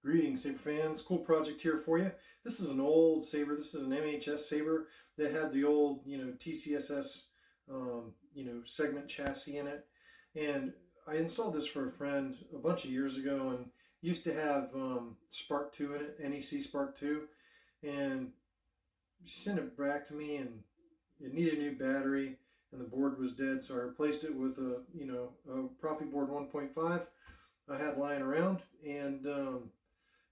Greetings, Saber fans. Cool project here for you. This is an old Saber. This is an MHS Saber that had the old, TCSS, segment chassis in it. And I installed this for a friend a bunch of years ago and used to have Spark 2 in it, NEC Spark 2. And she sent it back to me and it needed a new battery and the board was dead. So I replaced it with a Proffie board 1.5 I had lying around and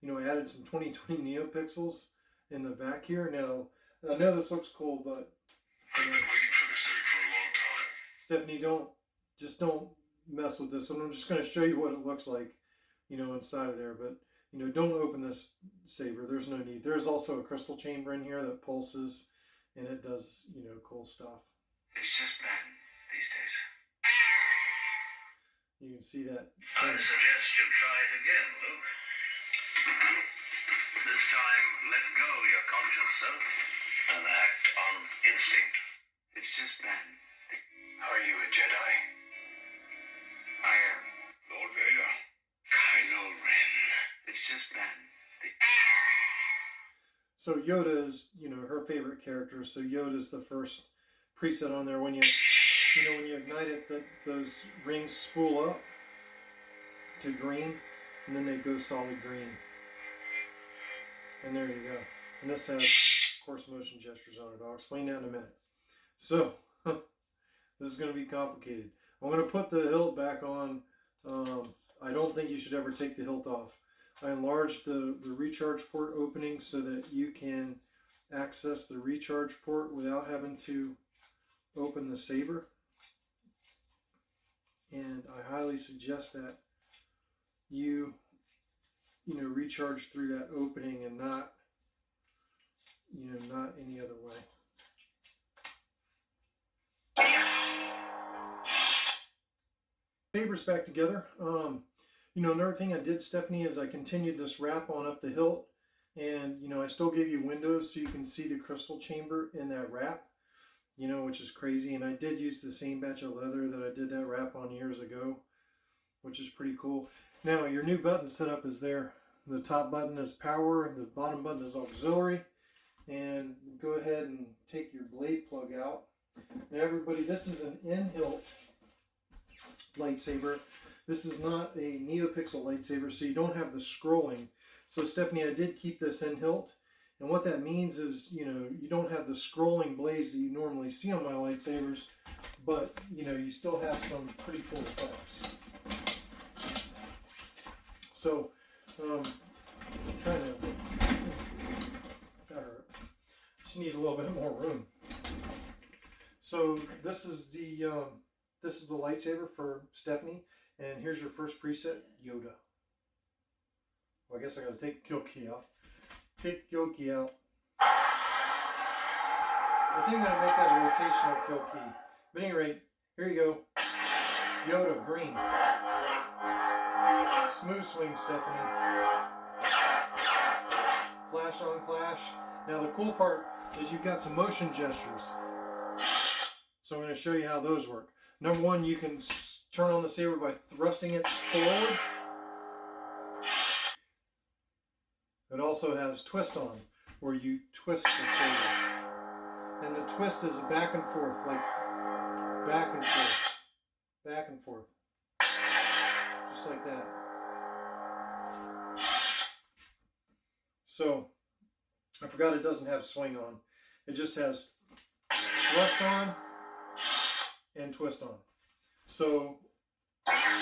I added some 2020 neopixels in the back here. Now, I know this looks cool, but I've been waiting for this thing for a long time. Stephanie, don't mess with this. And I'm just going to show you what it looks like, inside of there. But, don't open this Saber. There's no need. There's also a crystal chamber in here that pulses, and it does, cool stuff. It's just man these days. You can see that. I suggest you try it again, Luke. This time, let go your conscious self and act on instinct. It's just man. Are you a Jedi? I am. Lord Vader. Kylo Ren. It's just man. So Yoda is, her favorite character. So Yoda is the first preset on there. When you ignite it, those rings spool up to green, and then they go solid green. And there you go. And this has, of course, motion gestures on it. I'll explain that in a minute. So, this is going to be complicated. I'm going to put the hilt back on. I don't think you should ever take the hilt off. I enlarged the recharge port opening so that you can access the recharge port without having to open the Saber. And I highly suggest that you recharge through that opening and not any other way. Saber's back together. Another thing I did, Stephanie, is I continued this wrap on up the hilt, and I still gave you windows so you can see the crystal chamber in that wrap, which is crazy. And I did use the same batch of leather that I did that wrap on years ago, which is pretty cool. Now, your new button setup is there. The top button is power, the bottom button is auxiliary, and go ahead and take your blade plug out. Now, everybody, this is an in-hilt lightsaber. This is not a neopixel lightsaber, so you don't have the scrolling. So, Stephanie, I did keep this in-hilt, and what that means is, you don't have the scrolling blades that you normally see on my lightsabers, but, you still have some pretty cool effects. So, I'm trying to, that hurt. Just need a little bit more room. So this is the lightsaber for Stephanie, and here's your first preset, Yoda. Well, I guess I got to take the kill key out. Take the kill key out. I think I'm going to make that a rotational kill key. But at any rate, here you go. Yoda, green. Smooth swing, Stephanie. Flash on clash. Now the cool part is you've got some motion gestures. So I'm going to show you how those work. Number one, you can turn on the saber by thrusting it forward. It also has twist on, where you twist the saber. And the twist is back and forth, like back and forth, back and forth. Just like that. So, I forgot it doesn't have swing on. It just has thrust on and twist on. So,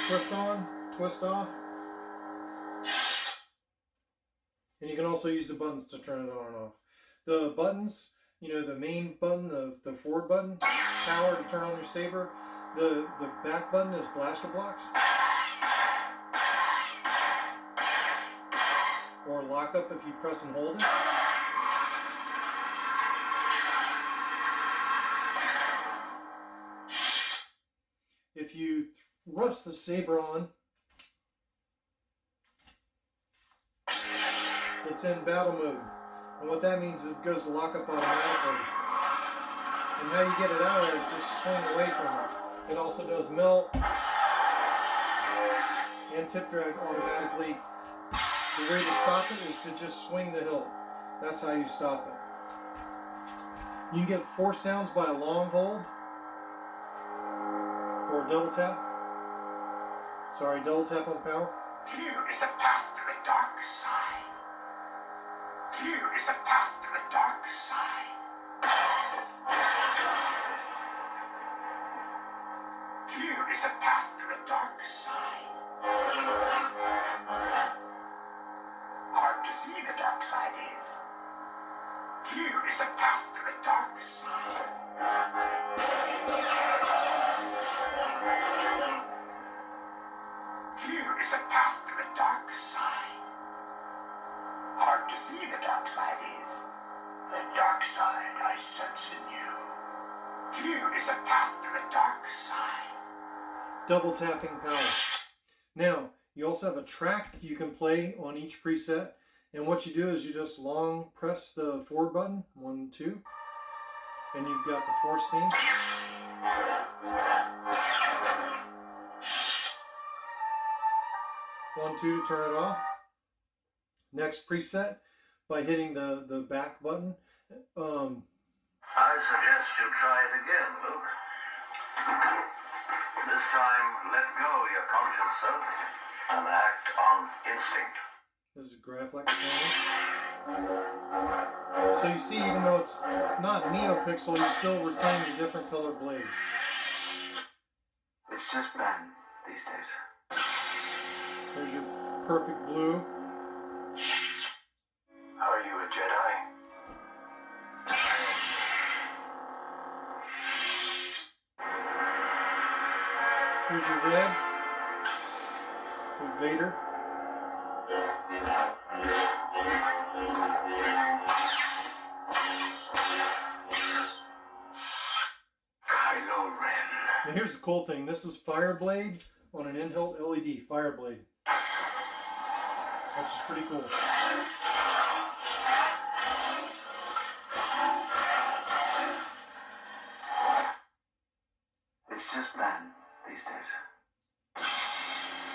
twist on, twist off. And you can also use the buttons to turn it on and off. The buttons, the main button, the forward button, power to turn on your saber. The back button is blaster blocks. Or lock up if you press and hold it. If you thrust the saber on, it's in battle mode. And what that means is it goes to lock up automatically. And how you get it out is just swing away from it. It also does melt and tip drag automatically The way to stop it is to just swing the hilt. That's how you stop it. You can get 4 sounds by a long hold or a double tap. Sorry, double tap on power. Fear is the path to the dark side. Fear is the path to the dark side. Fear is the path to the dark side. Hard to see the dark side is. Fear is the path to the dark side. Fear is the path to the dark side. Hard to see the dark side is. The dark side I sense in you. Fear is the path to the dark side. Double tapping power. Now, you also have a track you can play on each preset. And what you do is you just long press the forward button, 1, 2, and you've got the force theme. 1, 2 to turn it off. Next preset, by hitting the back button. I suggest you try it again, Luke. This time, let go your conscious self and act on instinct. This is Graflex sound. So you see, even though it's not neopixel, you still retain the different color blades. It's just bad these days. There's your perfect blue. Are you a Jedi? Here's your red with Vader. Kylo Ren. Now here's the cool thing. This is Fireblade on an in-hilt LED. Fireblade. Which is pretty cool. It's just bad these days.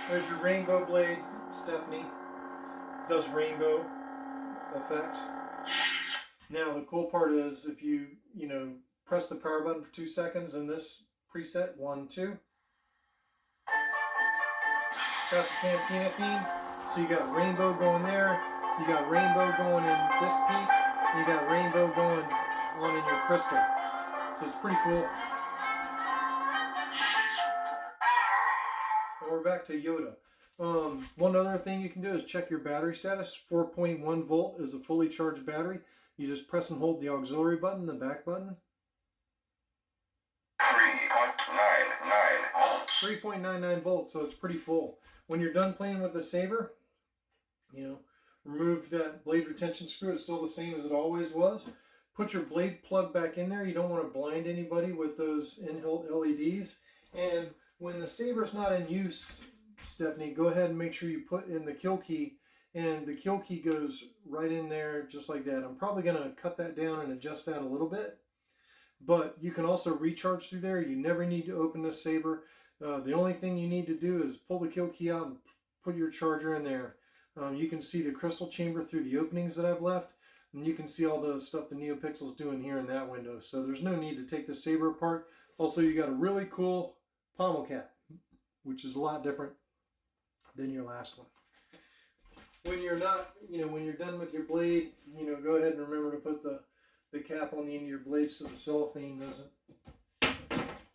There's your rainbow blade, Stephanie. Does rainbow effects. Now the cool part is if you press the power button for 2 seconds in this preset, 1, 2. Got the Cantina theme. So you got rainbow going there. You got rainbow going in this peak. And you got rainbow going on in your crystal. So it's pretty cool. And we're back to Yoda. One other thing you can do is check your battery status. 4.1 volt is a fully charged battery. You just press and hold the auxiliary button, the back button. 3.99 volts. 3.99 volts, so it's pretty full. When you're done playing with the saber, remove that blade retention screw. It's still the same as it always was. Put your blade plug back in there. You don't want to blind anybody with those in-hilt LEDs. And when the saber's not in use, Stephanie, go ahead and make sure you put in the kill key, and the kill key goes right in there just like that. I'm probably going to cut that down and adjust that a little bit, but you can also recharge through there. You never need to open this saber. The only thing you need to do is pull the kill key out and put your charger in there. You can see the crystal chamber through the openings that I've left, and you can see all the stuff the NeoPixel's doing here in that window. So there's no need to take the saber apart. Also, you got a really cool pommel cap, which is a lot different than your last one. When you're not, when you're done with your blade, go ahead and remember to put the cap on the end of your blade so the cellophane doesn't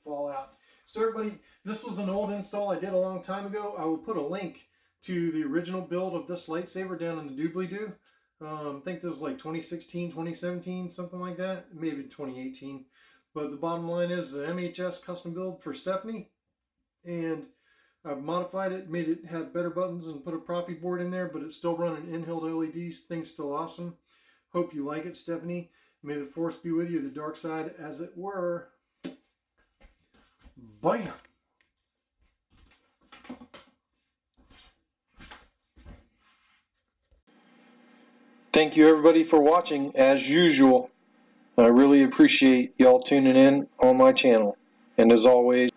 fall out. So everybody, this was an old install I did a long time ago. I will put a link to the original build of this lightsaber down in the doobly-doo. I think this is like 2016, 2017, something like that. Maybe 2018. But the bottom line is the MHS custom build for Stephanie. And I've modified it, made it have better buttons and put a Proffie board in there, but it's still running in-hilt LEDs. Thing's still awesome. Hope you like it, Stephanie. May the force be with you, the dark side as it were. Bam! Thank you everybody for watching as usual. I really appreciate y'all tuning in on my channel. And as always,